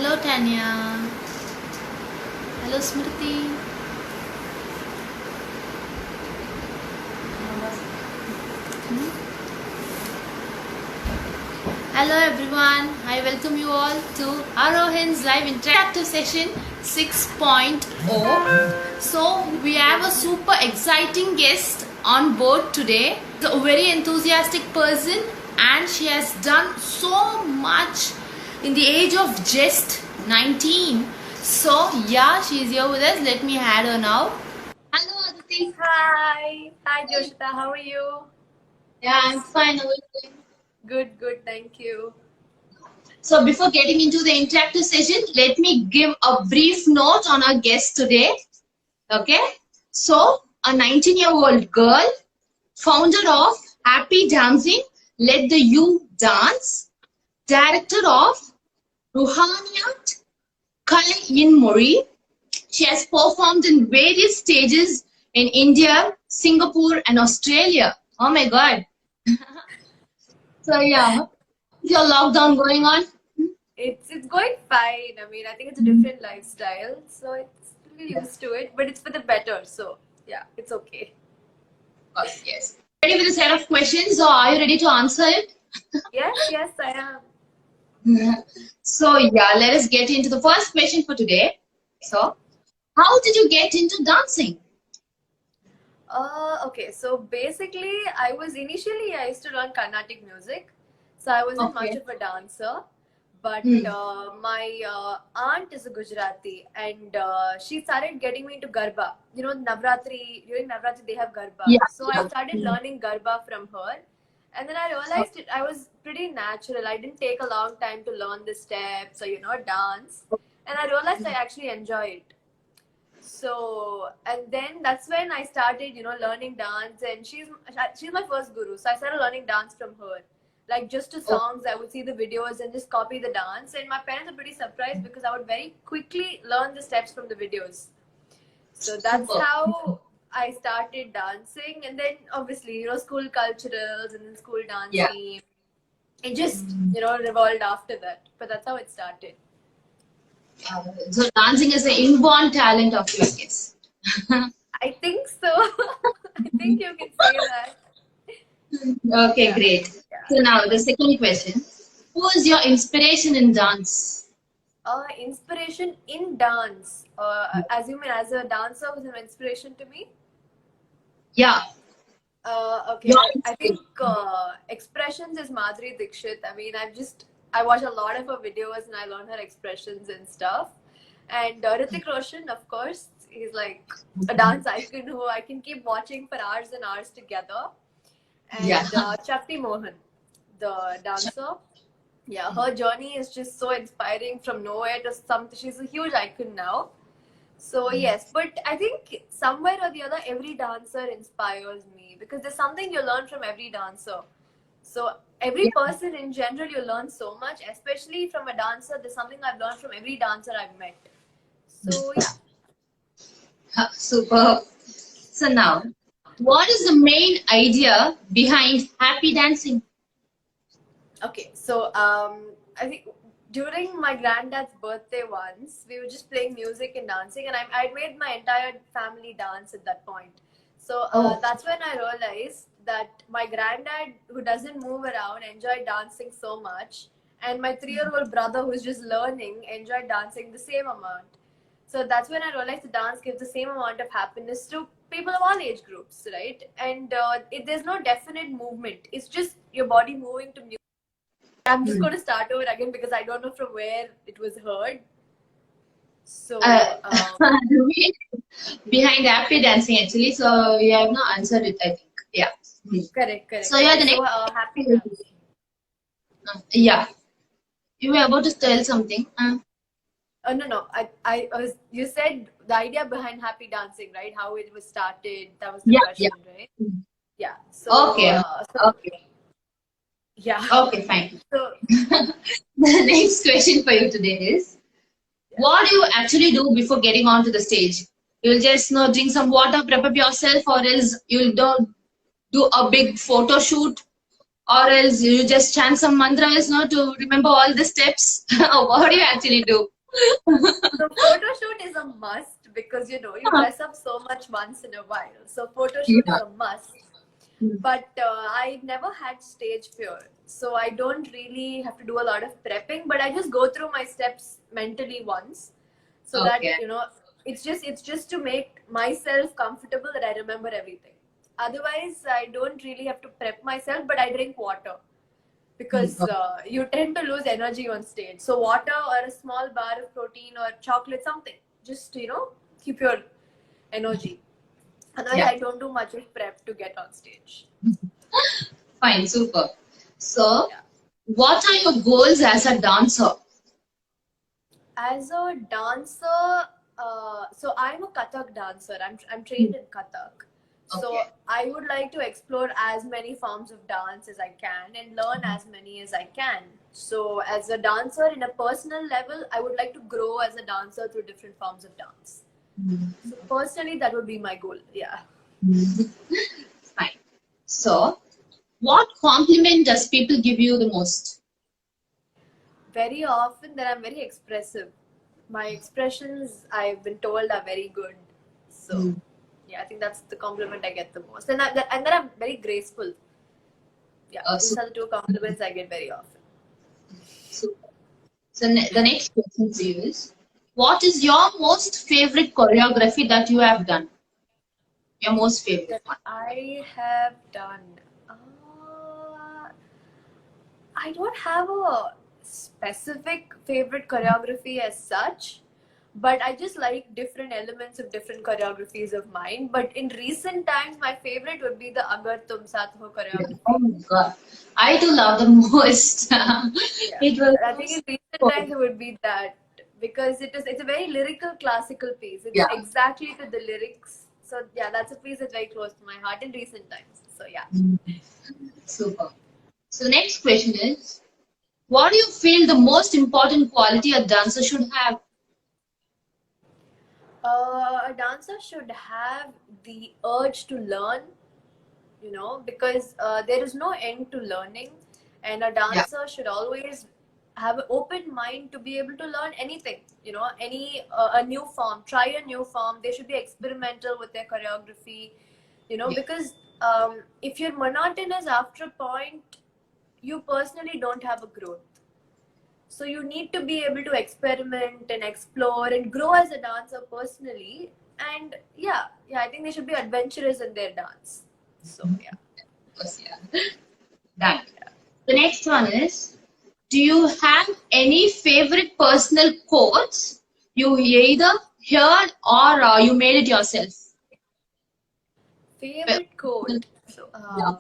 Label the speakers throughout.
Speaker 1: Hello Tanya. Hello Smriti. Hello everyone. I welcome you all to Arohin's live interactive session 6.0. So we have a super exciting guest on board today. A very enthusiastic person, and she has done so much in the age of just 19. So yeah, she is here with us. Let me add her now. Hello Adithi.
Speaker 2: Hi. Hi Joshita, how are you?
Speaker 1: Yeah, I'm fine. How are you doing?
Speaker 2: Good, thank you.
Speaker 1: So before getting into the interactive session, let me give a brief note on our guest today. Okay. So a 19-year-old girl, founder of Happy Dancing, Let the Youth Dance, director of Ruhaniyat Kale in Mori. She has performed in various stages in India, Singapore, and Australia. Oh my God. So yeah, is your lockdown going on?
Speaker 2: It's going fine. I mean, I think it's a different lifestyle, so it's really used to it, but it's for the better. So yeah, it's okay.
Speaker 1: Of course, yes. Ready with a set of questions, or are you ready to answer it?
Speaker 2: Yes, I am.
Speaker 1: So yeah, let us get into the first question for today. So, how did you get into dancing?
Speaker 2: Okay, so basically, I used to learn Carnatic music, so I wasn't much
Speaker 1: Okay.
Speaker 2: of a dancer. But my aunt is a Gujarati, and she started getting me into Garba. You know, Navratri, during Navratri, they have Garba.
Speaker 1: Yeah.
Speaker 2: So I started learning Garba from her. And then I realized I was pretty natural. I didn't take a long time to learn the steps or, dance. And I realized I actually enjoy it. So, and then that's when I started, learning dance. And she's my first guru. So I started learning dance from her. Like just to songs, I would see the videos and just copy the dance. And my parents were pretty surprised because I would very quickly learn the steps from the videos. So that's
Speaker 1: Super.
Speaker 2: how I started dancing. And then obviously, school culturals and then school dance
Speaker 1: Yeah.
Speaker 2: team. It just, revolved after that. But that's how it started.
Speaker 1: So dancing is an inborn talent of you, I guess.
Speaker 2: I think so. I think you can say that.
Speaker 1: Okay,
Speaker 2: Yeah.
Speaker 1: great.
Speaker 2: Yeah.
Speaker 1: So now the second question: who is your inspiration in dance?
Speaker 2: Inspiration in dance. As you mean, as a dancer, was an inspiration to me.
Speaker 1: Yeah.
Speaker 2: Okay,
Speaker 1: Your
Speaker 2: I think
Speaker 1: inspiration.
Speaker 2: expressions is Madhuri Dixit. I mean, I watch a lot of her videos and I learn her expressions and stuff. And Hrithik Roshan, of course, he's like a dance icon who I can keep watching for hours and hours together.
Speaker 1: Yeah.
Speaker 2: And Chakti Mohan, the dancer. Yeah, her journey is just so inspiring from nowhere to something. She's a huge icon now. So yes, but I think somewhere or the other, every dancer inspires me because there's something you learn from every dancer. So every person in general, you learn so much, especially from a dancer. There's something I've learned from every dancer I've met. So yeah.
Speaker 1: Super. So now, what is the main idea behind happy dancing?
Speaker 2: Okay, so I think during my granddad's birthday once, we were just playing music and dancing, and I made my entire family dance at that point. So that's when I realized that my granddad, who doesn't move around, enjoyed dancing so much, and my 3-year-old brother, who's just learning, enjoyed dancing the same amount. So that's when I realized the dance gives the same amount of happiness to people of all age groups, right? And there's no definite movement. It's just your body moving to music. I'm just going to start over again because I don't know from where it was heard. So,
Speaker 1: Behind happy dancing, actually. So you have not answered it, I think. Yeah.
Speaker 2: correct.
Speaker 1: So you are the
Speaker 2: So,
Speaker 1: next.
Speaker 2: happy dance.
Speaker 1: Yeah. You were about to tell something.
Speaker 2: No. You said the idea behind happy dancing, right? How it was started. That was the
Speaker 1: Yeah.
Speaker 2: question, right? Yeah. So,
Speaker 1: Okay. Okay.
Speaker 2: yeah.
Speaker 1: Okay, fine.
Speaker 2: So,
Speaker 1: The next question for you today is, what do you actually do before getting onto the stage? You'll just drink some water, prep up yourself, or else you'll do a big photo shoot, or else you just chant some mantras, to remember all the steps. What do you actually do?
Speaker 2: So photo shoot is a must because you dress up so much once in a while. So photo shoot is
Speaker 1: Yeah.
Speaker 2: a must. But I never had stage fear, so I don't really have to do a lot of prepping. But I just go through my steps mentally once, so that
Speaker 1: Okay.
Speaker 2: it's just to make myself comfortable that I remember everything. Otherwise, I don't really have to prep myself, but I drink water because
Speaker 1: Okay.
Speaker 2: you tend to lose energy on stage. So water or a small bar of protein or chocolate, something, just keep your energy. Otherwise,
Speaker 1: Yeah.
Speaker 2: I don't do much of prep to get on stage.
Speaker 1: Fine. Super. So,
Speaker 2: Yeah.
Speaker 1: what are your goals as a dancer?
Speaker 2: As a dancer, so I'm a Kathak dancer. I'm trained in Kathak. So
Speaker 1: Okay.
Speaker 2: I would like to explore as many forms of dance as I can and learn as many as I can. So as a dancer in a personal level, I would like to grow as a dancer through different forms of dance. So personally, that would be my goal. Yeah.
Speaker 1: Fine. So, what compliment does people give you the most?
Speaker 2: Very often that I'm very expressive. My expressions, I've been told, are very good. So yeah, I think that's the compliment I get the most, and then I'm very graceful. Yeah, these
Speaker 1: So,
Speaker 2: are the two compliments I get very often.
Speaker 1: so, the next question to you is, what is your most favorite choreography that you have done? Your most favorite
Speaker 2: That
Speaker 1: one?
Speaker 2: I have done. Uh, I don't have a specific favorite choreography as such, but I just like different elements of different choreographies of mine. But in recent times, my favorite would be the Agar Tum Saath Ho
Speaker 1: Oh
Speaker 2: choreography.
Speaker 1: my God. I do love the most.
Speaker 2: Yeah,
Speaker 1: It
Speaker 2: I think
Speaker 1: was
Speaker 2: in recent
Speaker 1: so
Speaker 2: times it would be that because it's a very lyrical classical piece. It's
Speaker 1: yeah.
Speaker 2: exactly to the lyrics. So yeah, that's a piece that's very close to my heart in recent times. So yeah.
Speaker 1: Super. So next question is, what do you feel the most important quality a dancer should have?
Speaker 2: A dancer should have the urge to learn, because there is no end to learning, and a
Speaker 1: Yeah.
Speaker 2: dancer should always have an open mind to be able to learn anything, any a new form, try a new form. They should be experimental with their choreography,
Speaker 1: Yeah.
Speaker 2: because if you're monotonous after a point, you personally don't have a growth. So you need to be able to experiment and explore and grow as a dancer personally. And yeah, I think they should be adventurous in their dance. So yeah.
Speaker 1: Of course, yeah. Done. The next one is, do you have any favorite personal quotes you either heard or you made it yourself?
Speaker 2: Favorite quote. So
Speaker 1: Yeah.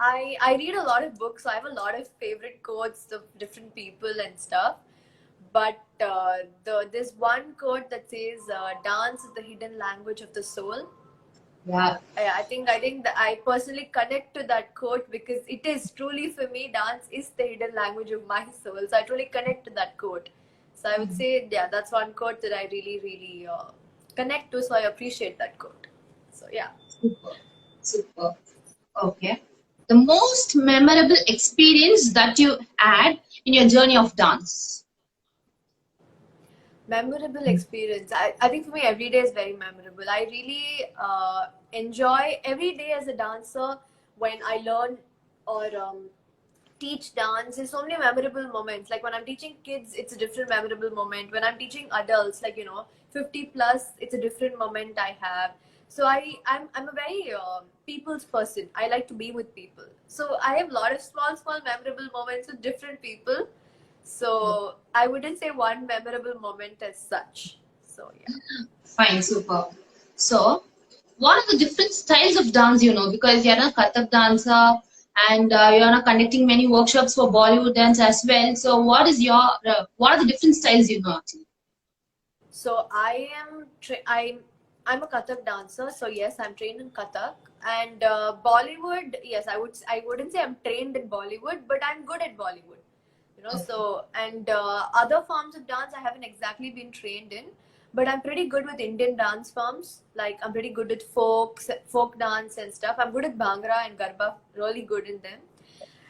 Speaker 2: I read a lot of books, so I have a lot of favorite quotes of different people and stuff. But there's one quote that says, "Dance is the hidden language of the soul."
Speaker 1: Yeah.
Speaker 2: I think that I personally connect to that quote because it is truly for me. Dance is the hidden language of my soul, so I truly connect to that quote. So I would say, yeah, that's one quote that I really, really connect to. So I appreciate that quote. So yeah.
Speaker 1: Super. Super. Okay. The most memorable experience that you had in your journey of dance.
Speaker 2: Memorable experience. I think for me, every day is very memorable. I really enjoy every day as a dancer when I learn or teach dance. There's so many memorable moments. Like when I'm teaching kids, it's a different memorable moment. When I'm teaching adults, like 50 plus, it's a different moment I have. So I'm a very people's person. I like to be with people. So I have a lot of small memorable moments with different people. So I wouldn't say one memorable moment as such. So yeah.
Speaker 1: Fine, super. So, what are the different styles of dance you know? Because you're a Kathak dancer and you're not conducting many workshops for Bollywood dance as well. So, what are the different styles you know actually?
Speaker 2: So I'm a Kathak dancer. So yes, I'm trained in Kathak and Bollywood. Yes, I wouldn't say I'm trained in Bollywood, but I'm good at Bollywood.
Speaker 1: Okay.
Speaker 2: So and other forms of dance I haven't exactly been trained in, but I'm pretty good with Indian dance forms. Like I'm pretty good at folk dance and stuff. I'm good at Bhangra and Garba. Really good in them.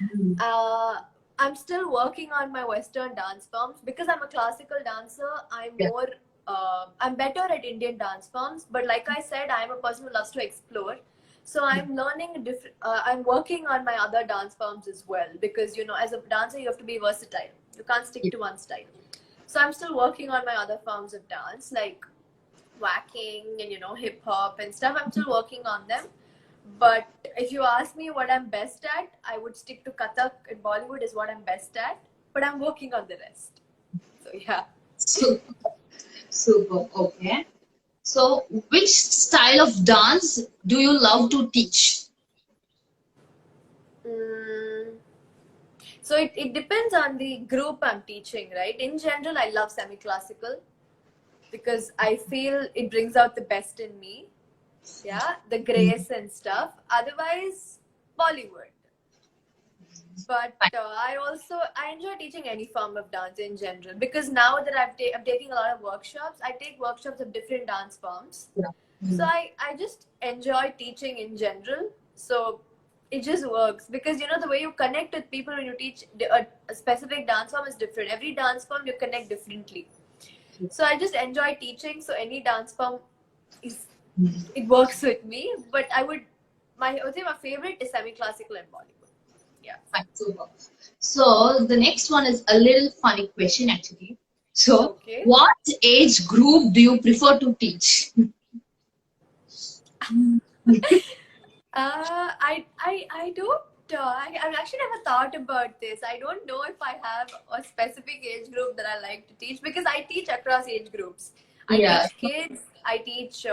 Speaker 1: Mhm.
Speaker 2: Uh, I'm still working on my Western dance forms because I'm a classical dancer.
Speaker 1: Yeah.
Speaker 2: I'm better at Indian dance forms. But like I said, I'm a person who loves to explore. So I'm learning different. I'm working on my other dance forms as well because as a dancer, you have to be versatile. You can't stick
Speaker 1: Yeah.
Speaker 2: to one style. So I'm still working on my other forms of dance like whacking and hip hop and stuff. I'm still working on them. But if you ask me what I'm best at, I would stick to Kathak and Bollywood is what I'm best at. But I'm working on the rest. So yeah.
Speaker 1: Super. Super. Okay. So, which style of dance do you love to teach?
Speaker 2: Mm, so it depends on the group I'm teaching, right? In general, I love semi-classical because I feel it brings out the best in me. Yeah, the grace and stuff. Otherwise, Bollywood. But
Speaker 1: Fine.
Speaker 2: I enjoy teaching any form of dance in general because now that I'm taking a lot of workshops, I take workshops of different dance forms.
Speaker 1: Yeah.
Speaker 2: So
Speaker 1: Mm.
Speaker 2: I just enjoy teaching in general. So it just works because the way you connect with people when you teach a specific dance form is different. Every dance form you connect differently. So I just enjoy teaching. So any dance form is it works with me. But I would say my favorite is semi-classical and Bollywood. Yeah.
Speaker 1: Fine. Super. So, the next one is a little funny question actually. So,
Speaker 2: Okay.
Speaker 1: what age group do you prefer to teach?
Speaker 2: I don't. I've actually never thought about this. I don't know if I have a specific age group that I like to teach because I teach across age groups. I
Speaker 1: Yeah.
Speaker 2: teach kids. I teach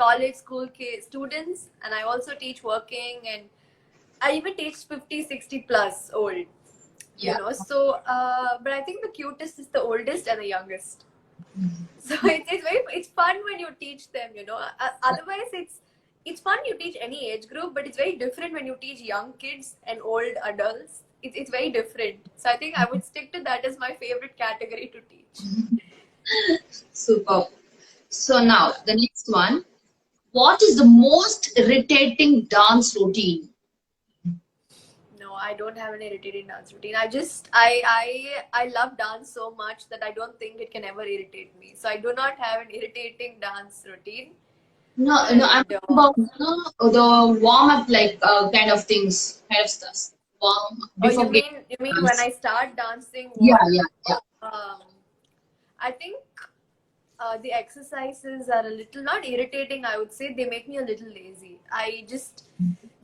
Speaker 2: college school kids, students, and I also teach working, and I even teach 50, 60 plus old.
Speaker 1: Yeah.
Speaker 2: But I think the cutest is the oldest and the youngest. So it's fun when you teach them. Otherwise it's fun you teach any age group, but it's very different when you teach young kids and old adults. It's very different. So I think I would stick to that as my favorite category to teach.
Speaker 1: Super. So, now the next one. What is the most irritating dance routine?
Speaker 2: No, I don't have an irritating dance routine. I love dance so much that I don't think it can ever irritate me. So I do not have an irritating dance routine.
Speaker 1: No, no, I'm
Speaker 2: And
Speaker 1: talking about the warm up like kind of things, kind of stuff. Warm
Speaker 2: oh,
Speaker 1: before getting
Speaker 2: you mean when
Speaker 1: dance.
Speaker 2: I start dancing,
Speaker 1: Yeah,
Speaker 2: what?
Speaker 1: yeah, yeah.
Speaker 2: Um, I think the exercises are a little not irritating. I would say they make me a little lazy.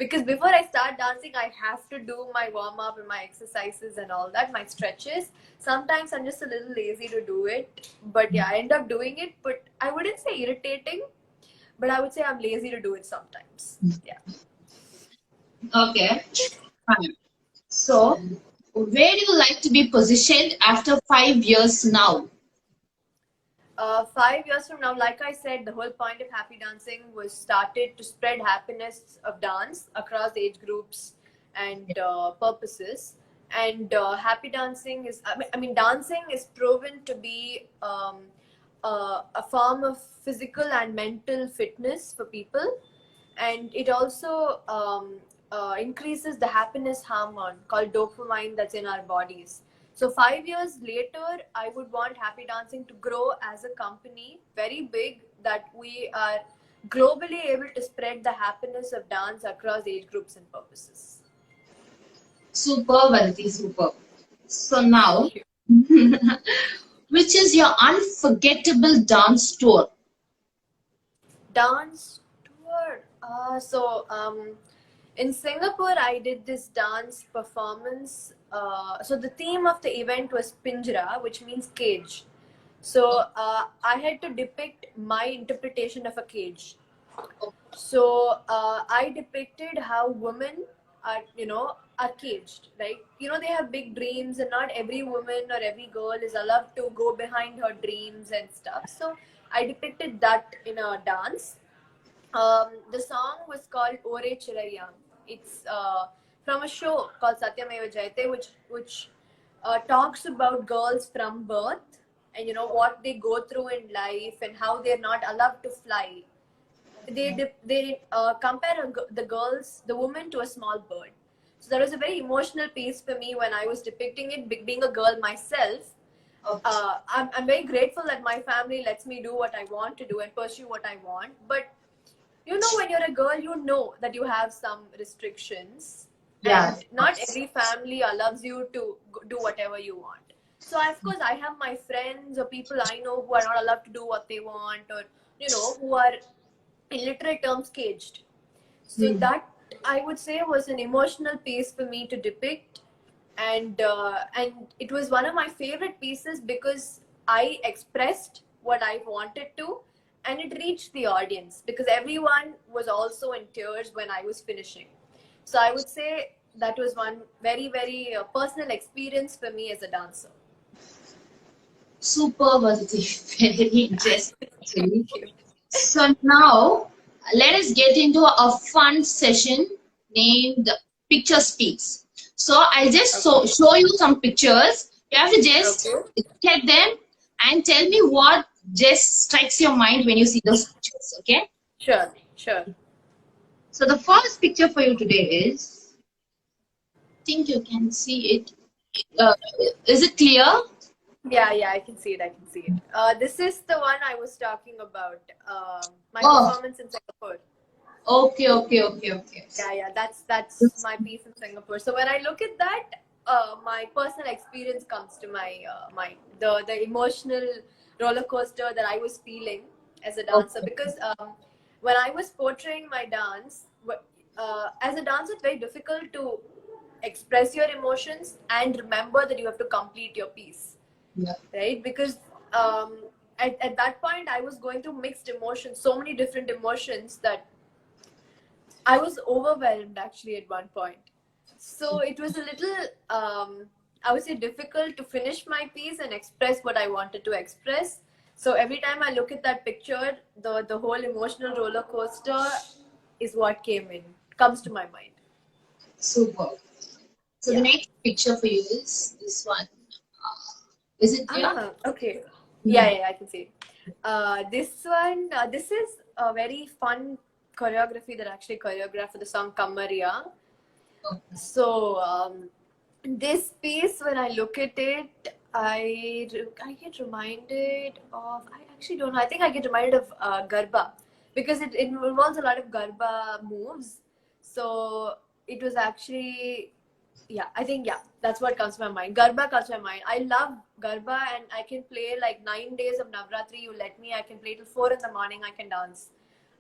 Speaker 2: Because before I start dancing, I have to do my warm up and my exercises and all that, my stretches. Sometimes I'm just a little lazy to do it, but yeah, I end up doing it. But I wouldn't say irritating, but I would say I'm lazy to do it sometimes. Yeah.
Speaker 1: Okay, fine. So, where do you like to be positioned after 5 years now?
Speaker 2: 5 years from now, like I said, the whole point of happy dancing was started to spread happiness of dance across age groups and purposes. And happy dancing is, dancing is proven to be a form of physical and mental fitness for people. And it also increases the happiness hormone called dopamine that's in our bodies. So 5 years later, I would want happy dancing to grow as a company very big, that we are globally able to spread the happiness of dance across age groups and purposes.
Speaker 1: Super, Vanity, super. So now,
Speaker 2: Thank you.
Speaker 1: which is your unforgettable dance tour?
Speaker 2: Dance tour. In Singapore, I did this dance performance. So the theme of the event was Pinjra, which means cage. So I had to depict my interpretation of a cage. So I depicted how women are caged. Like, they have big dreams, and not every woman or every girl is allowed to go behind her dreams and stuff. So I depicted that in a dance. The song was called Ore Chirayam. It's from a show called Satyameva Jayate, which talks about girls from birth, and what they go through in life and how they're not allowed to fly. They compare the woman to a small bird. So that was a very emotional piece for me when I was depicting it, being a girl myself.
Speaker 1: Okay.
Speaker 2: I'm very grateful that my family lets me do what I want to do and pursue what I want. But you know, when you're a girl, you know that you have some restrictions,
Speaker 1: Yeah.
Speaker 2: and not every family allows you to do whatever you want. So of course, I have my friends or people I know who are not allowed to do what they want, or who are in literal terms caged. So
Speaker 1: Hmm.
Speaker 2: that, I would say, was an emotional piece for me to depict, and it was one of my favorite pieces because I expressed what I wanted to, and it reached the audience because everyone was also in tears when I was finishing. So I would say that was one very, very personal experience for me as a dancer.
Speaker 1: Super, Adithi. Very interesting, actually.
Speaker 2: Thank you.
Speaker 1: So now let us get into a fun session named Picture Speaks. So I'll just
Speaker 2: Okay.
Speaker 1: show you some pictures. You have to just
Speaker 2: Okay.
Speaker 1: check them and tell me what just strikes your mind when you see those pictures. Okay.
Speaker 2: Sure. Sure.
Speaker 1: So the first picture for you today is, I think you can see it. Uh, is it clear?
Speaker 2: Yeah, yeah, I can see it. I can see it. This is the one I was talking about. My
Speaker 1: Oh,
Speaker 2: performance in Singapore.
Speaker 1: okay, okay, okay, okay.
Speaker 2: Yeah, yeah, that's my piece in Singapore. So when I look at that, my personal experience comes to my mind. The emotional roller coaster that I was feeling as a dancer,
Speaker 1: Okay.
Speaker 2: because when I was portraying my dance, as a dancer, it's very difficult to express your emotions and remember that you have to complete your piece,
Speaker 1: Yeah.
Speaker 2: right? Because um, at that point, I was going through mixed emotions, so many different emotions that I was overwhelmed actually at one point. So it was a little, I would say, difficult to finish my piece and express what I wanted to express. So every time I look at that picture, the whole emotional roller coaster is what comes to my mind.
Speaker 1: Super. So the
Speaker 2: Yeah.
Speaker 1: next picture for you is this one. Is it clear?
Speaker 2: Ah, okay. Yeah,
Speaker 1: Hmm.
Speaker 2: yeah, I can see. This one, this is a very fun choreography that I actually choreographed for the song Kamaria.
Speaker 1: Okay.
Speaker 2: So this piece, when I look at it, I get reminded of. I actually don't know. I think I get reminded of Garba because it involves a lot of Garba moves. So it was actually, yeah. I think, yeah, that's what comes to my mind. Garba comes to my mind. I love Garba, and I can play like 9 days of Navratri. You let me. I can play till 4 in the morning. I can dance.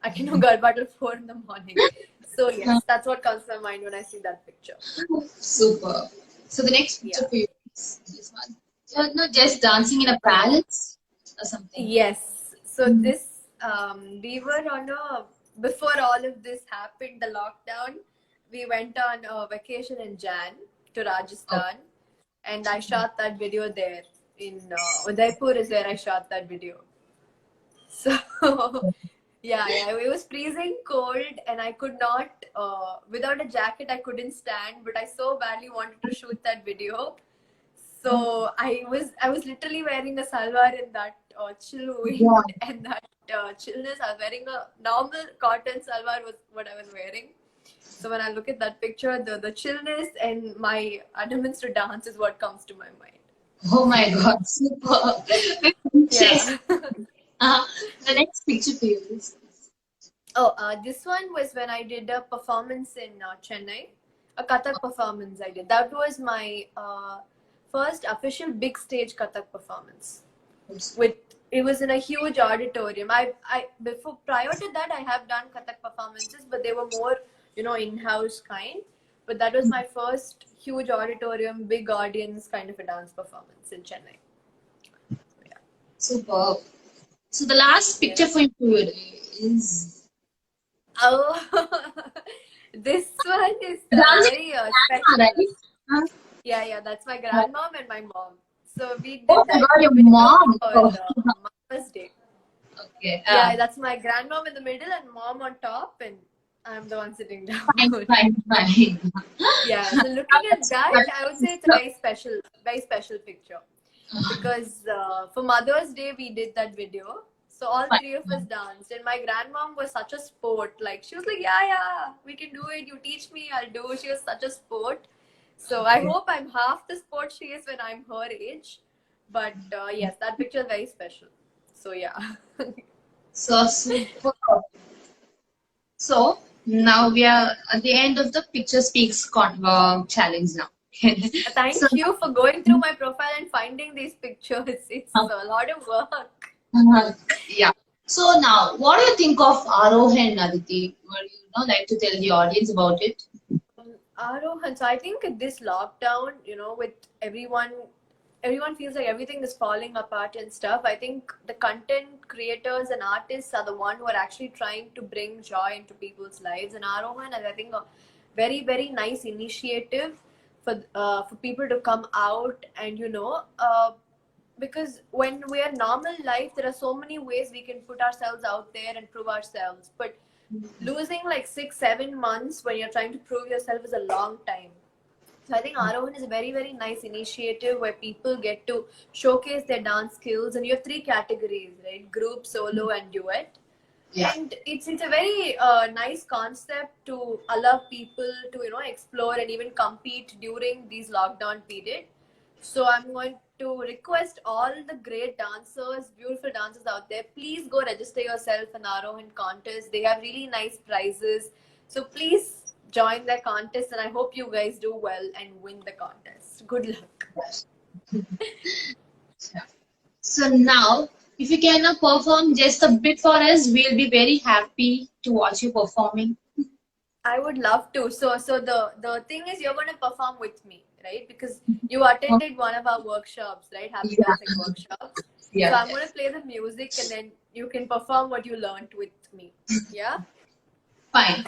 Speaker 2: I can do Garba till 4 in the morning. So
Speaker 1: Uh,
Speaker 2: yes, that's what comes to my mind when I see that picture.
Speaker 1: Super. So the next picture
Speaker 2: Yeah.
Speaker 1: for you is this one. You're not just dancing in a palace or something.
Speaker 2: Yes. So
Speaker 1: Mhm.
Speaker 2: this, we were on a, before all of this happened, the lockdown, we went on a vacation in Jan to
Speaker 1: Oh,
Speaker 2: Rajasthan, and I shot that video there in Udaipur is where I shot that video. So yeah, yeah, it was freezing cold, and I could not, without a jacket, I couldn't stand, but I so badly wanted to shoot that video. So I was literally wearing a salwar in that chill
Speaker 1: yeah.
Speaker 2: wind and that chillness. I was wearing a normal cotton salwar was what I was wearing. So when I look at that picture, the chillness and my adamance to dance is what comes to my mind.
Speaker 1: Oh my God. Super. Yes.
Speaker 2: Yeah.
Speaker 1: The next picture for you is.
Speaker 2: Oh, this one was when I did a performance in Chennai, a Kathak performance I did. That was my first official big stage Kathak performance. With It was in a huge auditorium. I before prior to that I have done Kathak performances, but they were more in-house kind. But that was my first huge auditorium, big audience kind of a dance performance in Chennai. Yeah.
Speaker 1: Super. So the last
Speaker 2: Yeah.
Speaker 1: picture for you today is
Speaker 2: Oh, this one is
Speaker 1: dancing
Speaker 2: very
Speaker 1: with grandma,
Speaker 2: special.
Speaker 1: right? Huh?
Speaker 2: Yeah, yeah, that's my grandmom and my mom. So we
Speaker 1: Oh
Speaker 2: did
Speaker 1: my
Speaker 2: that
Speaker 1: God, your
Speaker 2: video
Speaker 1: mom.
Speaker 2: for
Speaker 1: Oh.
Speaker 2: Mother's Day.
Speaker 1: Okay.
Speaker 2: Yeah, that's my grandmom in the middle and mom on top, and I'm the one sitting
Speaker 1: Fine,
Speaker 2: down.
Speaker 1: fine, fine.
Speaker 2: Yeah, so looking at that, I would say it's a very special picture because for Mother's Day we did that video. So all
Speaker 1: Fine.
Speaker 2: three of us danced, and my grandmom was such a sport. Like she was like, "Yeah, yeah, we can do it. You teach me, I'll do." She was such a sport. So I hope I'm half the sport she is when I'm her age. But yes, that picture is very special. So yeah.
Speaker 1: So super. So now we are at the end of the picture speaks challenge now. So
Speaker 2: Thank you for going through my profile and finding these pictures. It's a lot of work.
Speaker 1: yeah. So now, what do you think of Arohan, Aditi? Would you like to tell the audience about it?
Speaker 2: Arohan, so I think this lockdown, with everyone feels like everything is falling apart and stuff. I think the content creators and artists are the one who are actually trying to bring joy into people's lives. And Arohan is, I think, a very, very nice initiative for people to come out and because when we are normal life, there are so many ways we can put ourselves out there and prove ourselves. But losing like 6 7 months when you're trying to prove yourself is a long time. So I think Arohan is a very, very nice initiative where people get to showcase their dance skills, and you have three categories, right? Group, solo, and duet.
Speaker 1: Yeah.
Speaker 2: And it's a very nice concept to allow people to explore and even compete during these lockdown period. So I'm going to request all the great dancers, beautiful dancers out there, please go register yourself in Arohan contest. They have really nice prizes, so please join the contest, and I hope you guys do well and win the contest. Good luck.
Speaker 1: So now, if you cannot perform just a bit for us, we'll be very happy to watch you performing.
Speaker 2: I would love to. So the thing is, you're going to perform with me, right? Because you attended one of our workshops, right? Happy
Speaker 1: Yeah.
Speaker 2: dancing workshops. So
Speaker 1: Yeah.
Speaker 2: I'm going to play the music, and then you can perform what you learned with me. Yeah.
Speaker 1: Fine.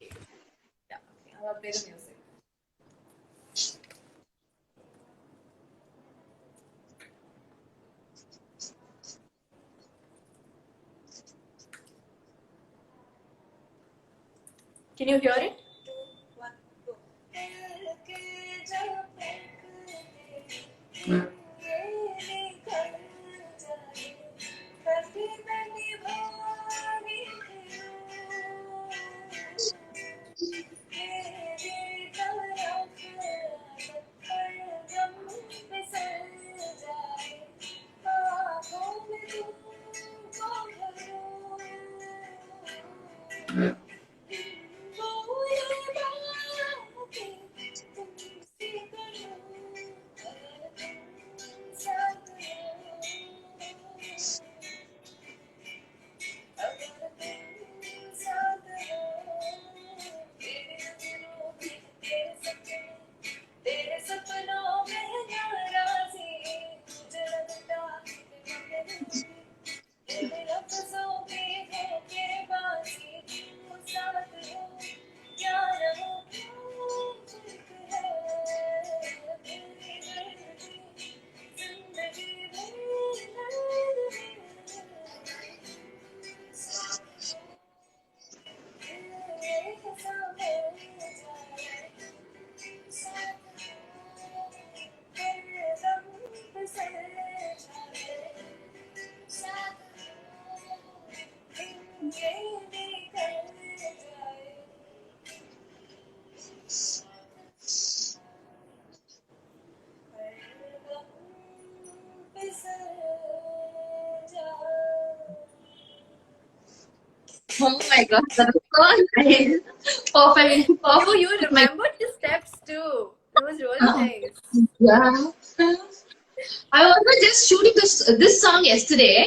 Speaker 2: Yeah. Okay. I'll play the music. Can you hear it?
Speaker 1: Oh my God, that was so nice. Perfect.
Speaker 2: You
Speaker 1: Perfect. My
Speaker 2: remembered the steps too. It was really nice.
Speaker 1: yeah. I was just shooting this song yesterday.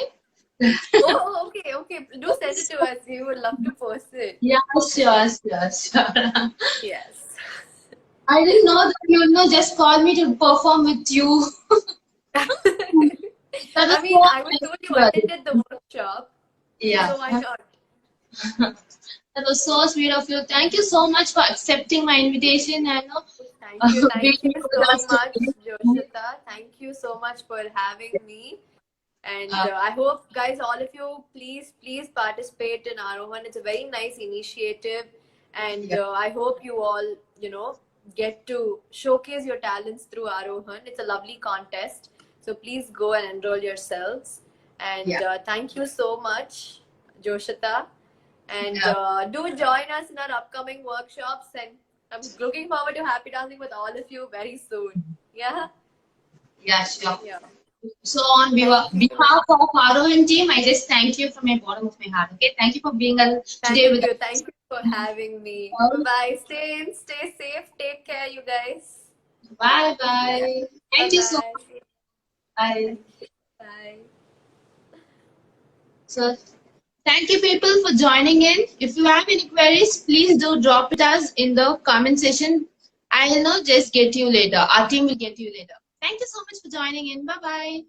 Speaker 2: Oh, okay, okay. Do send it to us. We would love to post it.
Speaker 1: Yeah, sure, sure, sure.
Speaker 2: Yes.
Speaker 1: I didn't know that you just call me to perform with you. That was
Speaker 2: I mean, I was told you
Speaker 1: so nice.
Speaker 2: attended the workshop,
Speaker 1: Yeah,
Speaker 2: so why not?
Speaker 1: that was so sweet of you. Thank you so much for accepting my invitation and being
Speaker 2: Thank you
Speaker 1: with
Speaker 2: so
Speaker 1: us
Speaker 2: much,
Speaker 1: today.
Speaker 2: Joshita. Thank you so much for having me. And
Speaker 1: Uh,
Speaker 2: I hope, guys, all of you, please participate in Arohan. It's a very nice initiative, and
Speaker 1: yeah.
Speaker 2: I hope you all, get to showcase your talents through Arohan. It's a lovely contest, so please go and enroll yourselves. And thank you so much, Joshita. And do join us in our upcoming workshops. And I'm looking forward to happy dancing with all of you very soon. Yeah.
Speaker 1: Yeah, sure.
Speaker 2: Yeah.
Speaker 1: So on behalf of ROM team, I just thank you from the bottom of my heart. Okay, thank you for being today with us.
Speaker 2: Thank you for having me. Bye bye. Stay in, stay safe. Take care, you guys.
Speaker 1: Bye
Speaker 2: Yeah.
Speaker 1: bye.
Speaker 2: Bye
Speaker 1: Thank you so
Speaker 2: bye.
Speaker 1: much. Bye.
Speaker 2: Bye.
Speaker 1: So thank you people for joining in. If you have any queries, please do drop it us in the comment section. I will not just get you later. Our team will get you later. Thank you so much for joining in. Bye bye.